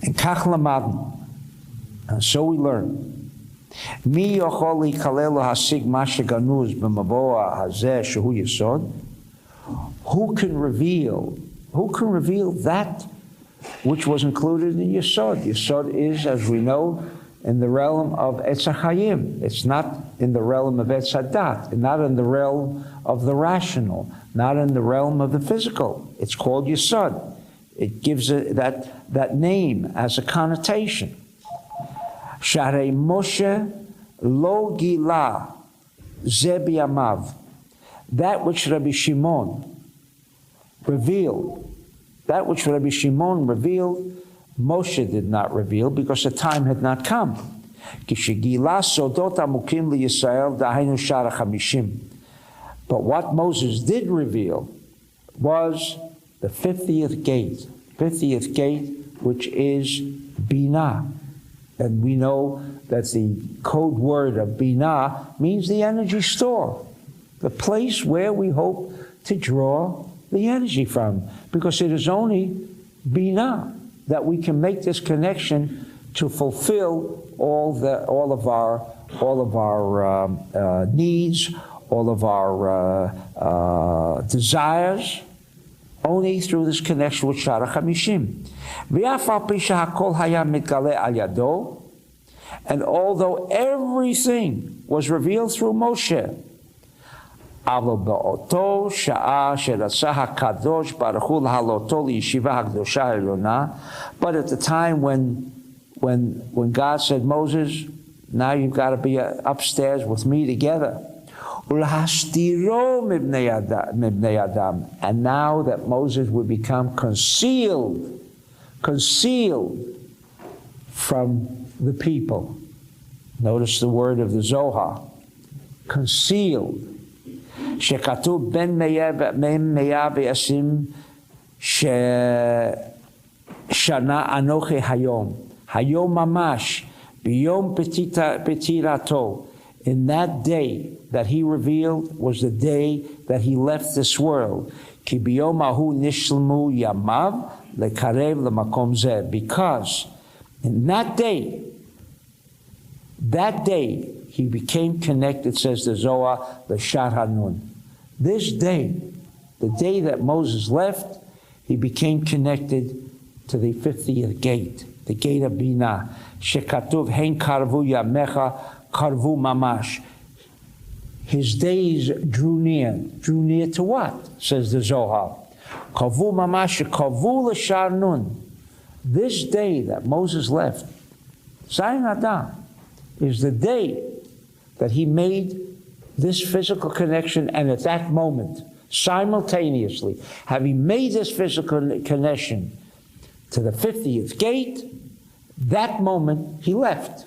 And kach lamadnu. And so we learn. Mi yochol yikalelo hasig ma sheganuz b'mavoa hazeh shehu yesod. Who can reveal that which was included in Yesod? Yesod is, as we know, in the realm of Etz HaChayim. It's not in the realm of Etz HaDat, not in the realm of the rational, not in the realm of the physical. It's called Yesod. It gives it that name as a connotation. Sharei Moshe lo gila ze biyamav. That which Rabbi Shimon revealed, Moshe did not reveal because the time had not come. But what Moses did reveal was the 50th gate, which is Binah. And we know that the code word of Binah means the energy store, the place where we hope to draw the energy from, because it is only Binah that we can make this connection to fulfill all of our needs, all of our desires, only through this connection with Shara Chamishim. And although everything was revealed through Moshe, but at the time when God said, Moses, now you've got to be upstairs with me together. And now that Moses would become concealed from the people. Notice the word of the Zohar, concealed. שכתוב בין 120 שנה אנוכי היום ממש, ביום פטירתו. In that day that he revealed was the day that he left this world. כי ביום ההוא נשלמו ימיו לקרב למקום זה. Because in that day he became connected, says the Zohar, the Shar Hanun. This day, the day that Moses left, he became connected to the 50th gate, the gate of Binah. Shekatuv hein karvu yamecha karvu mamash. His days drew near. Drew near to what? Says the Zohar. Karvu mamash, karvu l'shar nun. This day that Moses left, Zayin Adam, is the day that he made this physical connection, and at that moment, simultaneously, having made this physical connection to the 50th gate, that moment he left.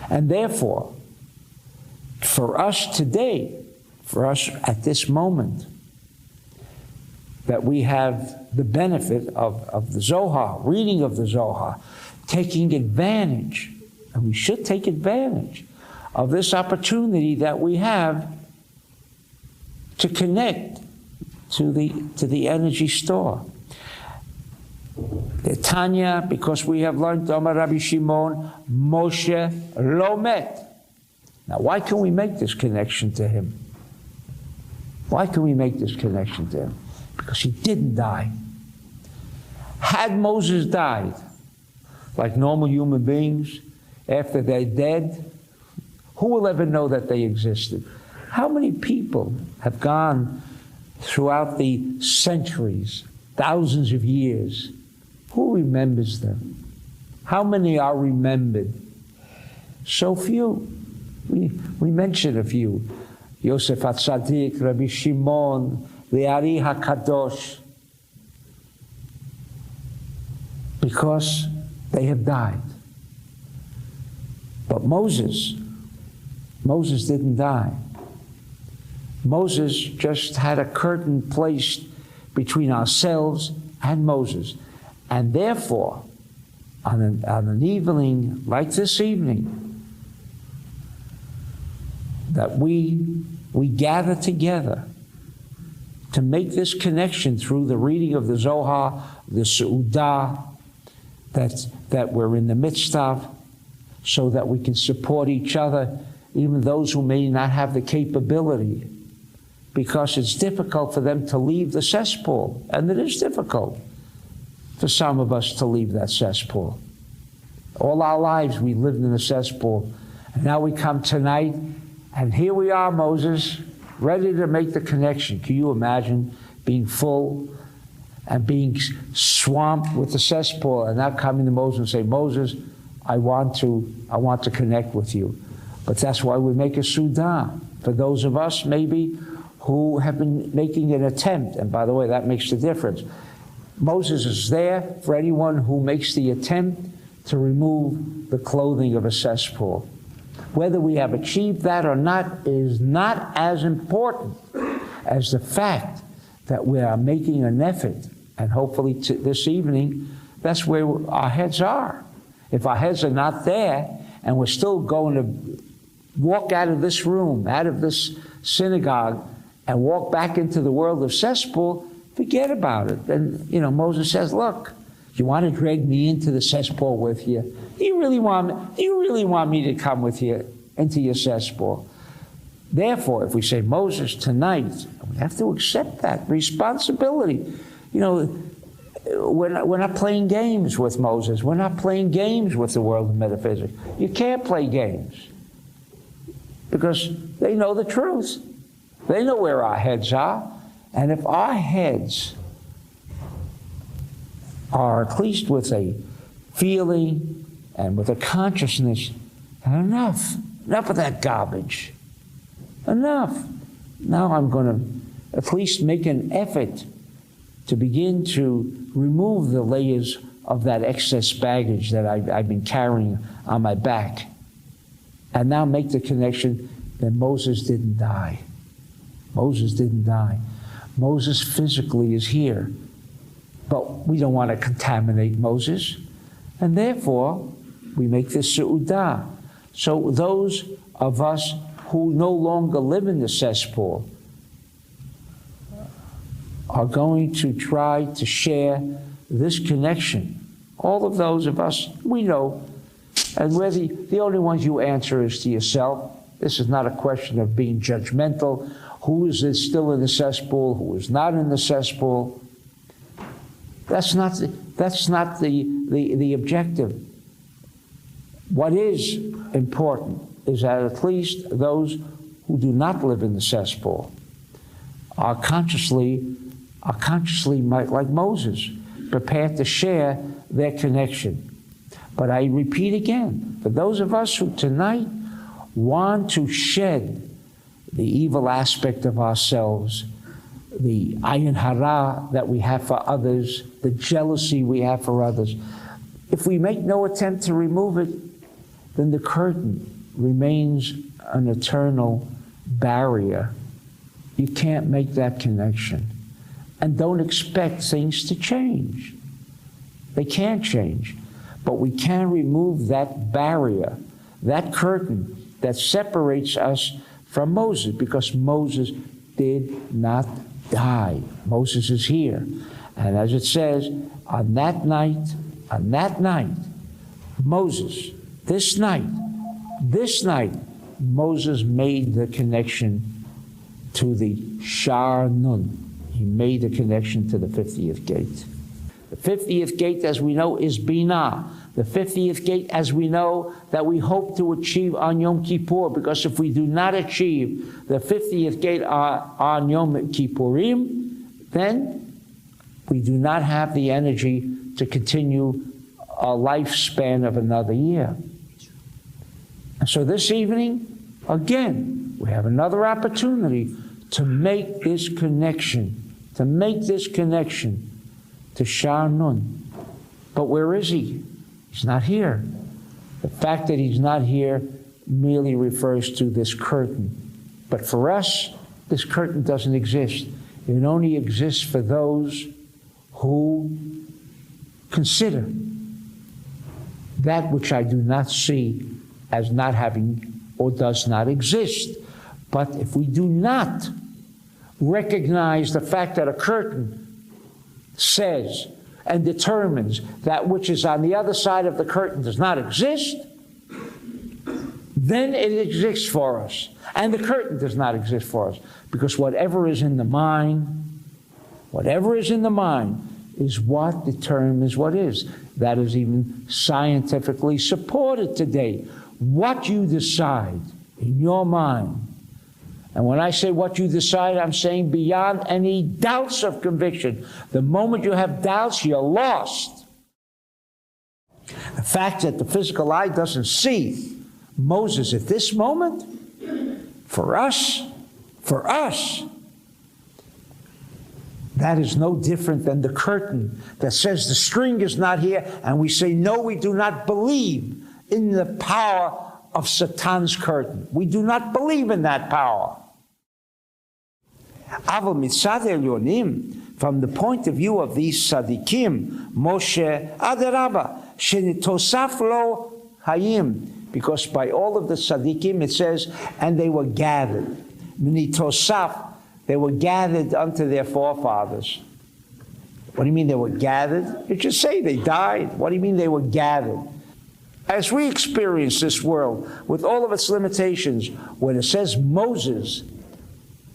And therefore, for us today, for us at this moment, that we have the benefit of the Zohar, reading of the Zohar, taking advantage, and we should take advantage of this opportunity that we have to connect to the energy store. The Tanya, because we have learned Amar Rabbi Shimon, Moshe lo met. Now, why can we make this connection to him? Why can we make this connection to him? Because he didn't die. Had Moses died, like normal human beings, after they're dead, who will ever know that they existed? How many people have gone throughout the centuries, thousands of years? Who remembers them? How many are remembered? So few. We mentioned a few. Yosef HaTzadik, Rabbi Shimon, the Ari HaKadosh. Because they have died. But Moses didn't die. Moses just had a curtain placed between ourselves and Moses. And therefore, on an evening like this evening, that we gather together to make this connection through the reading of the Zohar, the Seudah, that we're in the midst of, so that we can support each other, even those who may not have the capability, because it's difficult for them to leave the cesspool, and it is difficult for some of us to leave that cesspool. All our lives we lived in a cesspool, and now we come tonight, and here we are, Moses, ready to make the connection. Can you imagine being full and being swamped with the cesspool, and now coming to Moses and say, Moses, I want to connect with you. But that's why we make a Sudah. For those of us, maybe, who have been making an attempt, and by the way, that makes the difference. Moses is there for anyone who makes the attempt to remove the clothing of a cesspool. Whether we have achieved that or not is not as important as the fact that we are making an effort, and hopefully this evening, that's where our heads are. If our heads are not there, and we're still going to walk out of this room, out of this synagogue, and walk back into the world of cesspool, forget about it. And, Moses says, look, you want to drag me into the cesspool with you? Do you really want me to come with you into your cesspool? Therefore, if we say, Moses, tonight, we have to accept that responsibility. We're not playing games with Moses. We're not playing games with the world of metaphysics. You can't play games, because they know the truth. They know where our heads are. And if our heads are at least with a feeling and with a consciousness, enough of that garbage. Enough. Now I'm going to at least make an effort to begin to remove the layers of that excess baggage that I've been carrying on my back. And now make the connection that Moses didn't die. Moses didn't die. Moses physically is here, but we don't want to contaminate Moses, and therefore we make this Seudah. So those of us who no longer live in the cesspool are going to try to share this connection. All of those of us, we know, and we're the only ones you answer is to yourself. This is not a question of being judgmental. Who is still in the cesspool? Who is not in the cesspool? That's not the objective. What is important is that at least those who do not live in the cesspool are consciously, like Moses, prepared to share their connection. But I repeat again, for those of us who tonight want to shed the evil aspect of ourselves, the ayin hara that we have for others, the jealousy we have for others, if we make no attempt to remove it, then the curtain remains an eternal barrier. You can't make that connection. And don't expect things to change. They can't change. But we can remove that barrier, that curtain that separates us from Moses, because Moses did not die. Moses is here. And as it says, on that night, Moses, this night, Moses made the connection to the Shar Nun. He made the connection to the 50th gate. The 50th gate, as we know, is Binah. The 50th gate, as we know, that we hope to achieve on Yom Kippur, because if we do not achieve the 50th gate on Yom Kippurim, then we do not have the energy to continue a lifespan of another year. And so this evening, again, we have another opportunity to make this connection, to Shar Nun. But where is he? He's not here. The fact that he's not here merely refers to this curtain. But for us, this curtain doesn't exist. It only exists for those who consider that which I do not see as not having or does not exist. But if we do not recognize the fact that a curtain says and determines that which is on the other side of the curtain does not exist, then it exists for us. And the curtain does not exist for us. Because whatever is in the mind is what determines what is. That is even scientifically supported today. What you decide in your mind. And when I say what you decide, I'm saying beyond any doubts of conviction. The moment you have doubts, you're lost. The fact that the physical eye doesn't see Moses at this moment, for us, that is no different than the curtain that says the string is not here, and we say, no, we do not believe in the power of Satan's curtain. We do not believe in that power. Aval mitzad elyonim, from the point of view of these tzaddikim, Moshe adarabba, shenitosaf lo hayim, because by all of the tzaddikim it says, and they were gathered. Minitosaf, they were gathered unto their forefathers. What do you mean they were gathered? You just say they died. What do you mean they were gathered? As we experience this world with all of its limitations, when it says Moses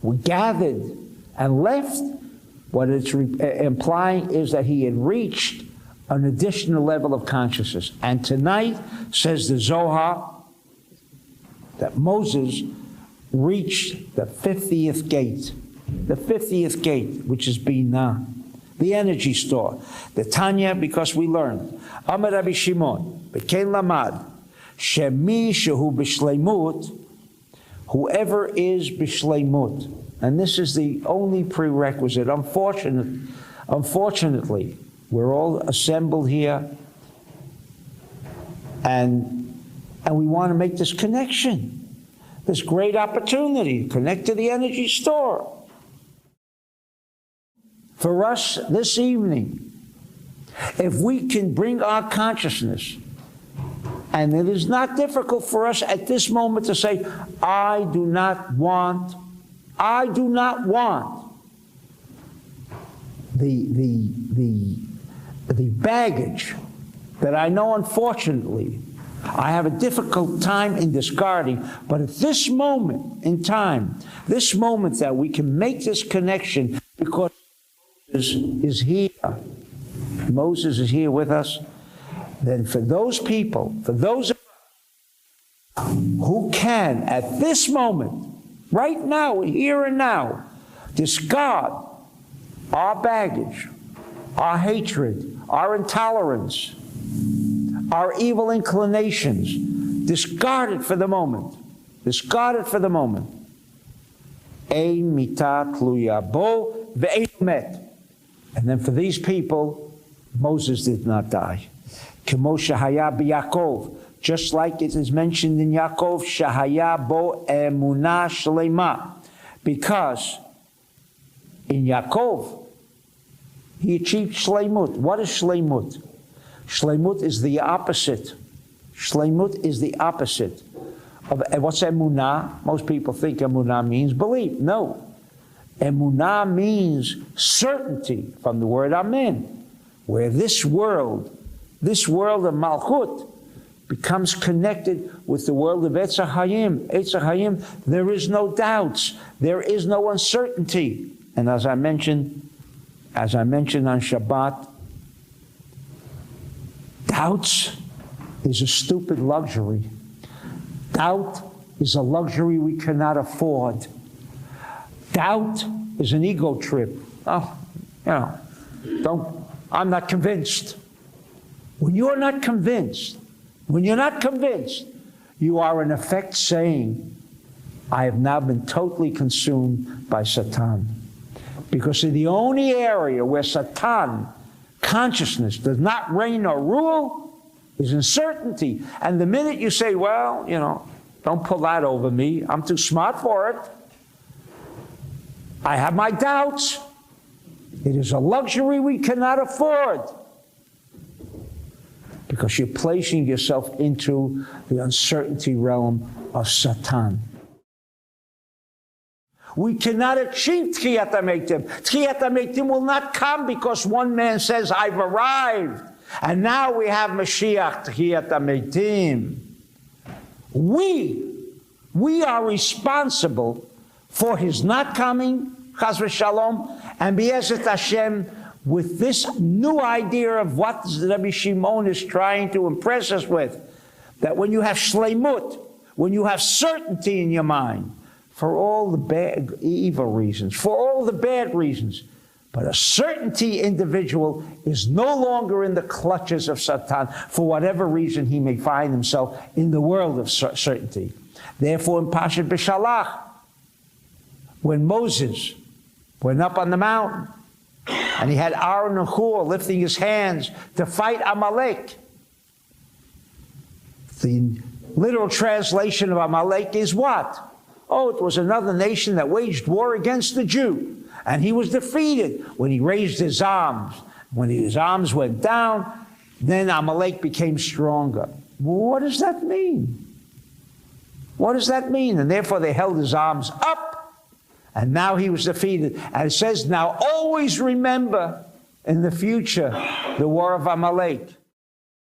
were gathered and left, what it's implying is that he had reached an additional level of consciousness. And tonight, says the Zohar, that Moses reached the 50th gate. The 50th gate, which is Binah, the energy store. The Tanya, because we learned. Amar Rabbi Shimon, B'kein Lamad, Shemi Shehu B'Shleimut, whoever is B'Shleimut. And this is the only prerequisite. Unfortunately, we're all assembled here, and we want to make this connection, this great opportunity to connect to the energy store. For us this evening, if we can bring our consciousness, and it is not difficult for us at this moment to say, I do not want the baggage that I know, unfortunately, I have a difficult time in discarding, but at this moment in time, this moment that we can make this connection, because Moses is here, Moses is here with us, then for those people, for those who can, at this moment, right now, here and now, discard our baggage, our hatred, our intolerance, our evil inclinations, discard it for the moment. Discard it for the moment. Ein mita tluya bo ve'ein met. And then for these people, Moses did not die. Kemo shehaya b'Yakov, just like it is mentioned in Yaakov, shehaya bo emunah shlema, because in Yaakov he achieved shleimut. What is shleimut? Shleimut is the opposite. Shleimut is the opposite of what's emunah. Most people think emunah means belief. No. Emunah means certainty, from the word amen, where this world of Malchut becomes connected with the world of Eitz HaChaim. Eitz HaChaim, there is no doubts, there is no uncertainty. And as I mentioned on Shabbat, doubts is a stupid luxury. Doubt is a luxury we cannot afford. Doubt is an ego trip. Oh, I'm not convinced. When you're not convinced, you are in effect saying, I have now been totally consumed by Satan. Because in the only area where Satan consciousness does not reign or rule is uncertainty. And the minute you say, well, don't pull that over me, I'm too smart for it, I have my doubts, it is a luxury we cannot afford. Because you're placing yourself into the uncertainty realm of Satan. We cannot achieve Tchiyat HaMetim. Tchiyat HaMetim will not come because one man says, I've arrived. And now we have Mashiach, Tchiyat HaMetim. We are responsible for his not coming, Chas v'Shalom, and B'ezrat Hashem, with this new idea of what Rabbi Shimon is trying to impress us with, that when you have shleimut, when you have certainty in your mind, for all the bad, evil reasons, for all the bad reasons, but a certainty individual is no longer in the clutches of Satan for whatever reason he may find himself in the world of certainty. Therefore, in Pashat B'Shalach, when Moses went up on the mountain, and he had Aaron and Hur lifting his hands to fight Amalek. The literal translation of Amalek is what? Oh, it was another nation that waged war against the Jew. And he was defeated when he raised his arms. When his arms went down, then Amalek became stronger. What does that mean? What does that mean? And therefore they held his arms up, and now he was defeated. And it says, now always remember in the future the war of Amalek.